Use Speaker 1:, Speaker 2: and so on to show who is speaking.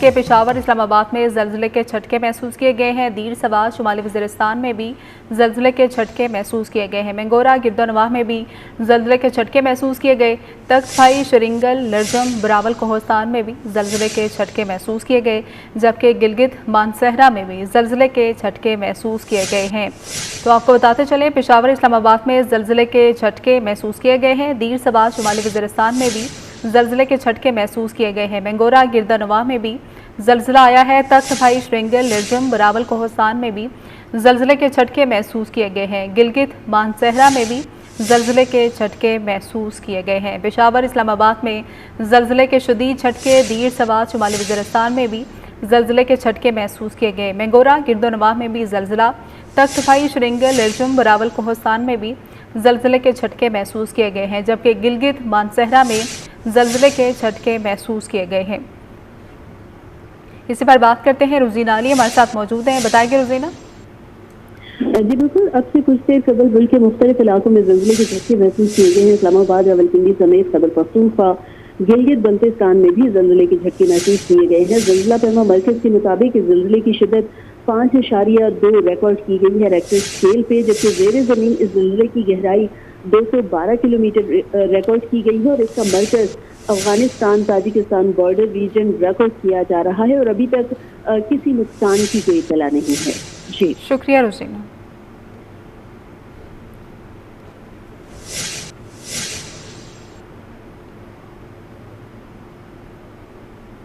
Speaker 1: के पेशावर इस्लामाबाद में ज़लज़ले के झटके महसूस किए गए हैं। दीर सवार शुमाली वज़ीरिस्तान में भी ज़लज़ले के झटके महसूस किए गए हैं। मंगोरा गिरदोनवाह में भी ज़लज़ले के झटके महसूस किए गए। तख्त भाई, शरिंगल, लरजम, बरावल कोहस्तान में भी ज़लज़ले के झटके महसूस किए गए, जबकि गिलगित मानसहरा में भी ज़लज़ले के झटके महसूस किए गए हैं। तो आपको बताते चलें, पेशावर इस्लामाबाद में ज़लज़ले के झटके महसूस किए गए हैं। दीर सवार शुमाली वज़ीरिस्तान में भी ज़लज़ले के झटके महसूस किए गए हैं। मंगोरा गिरदोनवाह में भी ज़लज़ला आया है। तख्त भाई, शरिंगल, लरजम, बरावल कोहस्तान में भी ज़लज़ले के झटके महसूस किए गए हैं। गिलगित मानसहरा में भी ज़लज़ले के झटके महसूस किए गए हैं। पेशावर इस्लामाबाद में ज़लज़ले के शदीद झटके, दीर सवार शुमाली वज़ीरिस्तान में भी ज़लज़ले के झटके महसूस किए गए। मंगोरा गिरदोनवाह में भी ज़लज़ला, तख्त भाई, शरिंगल, लरजम, बरावल कोहस्तान में भी ज़लज़ले के झटके महसूस किए गए हैं, जबकि गिलगित मानसहरा में ज़लज़ले के झटके महसूस किए गए हैं। इसी पर बात करते हैं, रुजीना अली हमारे साथ मौजूद हैं। बताइए रुजीना।
Speaker 2: जी बिल्कुल, अब से कुछ देर कबल मुल्क के मुख्तलिफ इलाकों में ज़लज़ले के झटके महसूस किए गए हैं। इस्लामाबाद, रावलपिंडी समेत खैबर पख्तूनख्वा, गिलगित बल्तिस्तान में भी ज़लज़ले के झटके महसूस किए गए हैं। ज़लज़ला पैमा मरकज़ के मुताबिक ज़लज़ले की शिद्दत 5.2 रिकॉर्ड की गई है रेक्टर स्केल पे, जबकि ज़ेरे ज़मीन इस ज़लज़ले की गहराई 212 किलोमीटर रिकॉर्ड की गई है और इसका मरकज़ Afghanistan Tajikistan border region record किया जा रहा है और अभी तक किसी नुकसान की कोई इत्तला नहीं है। जी
Speaker 1: शुक्रिया रुजीना।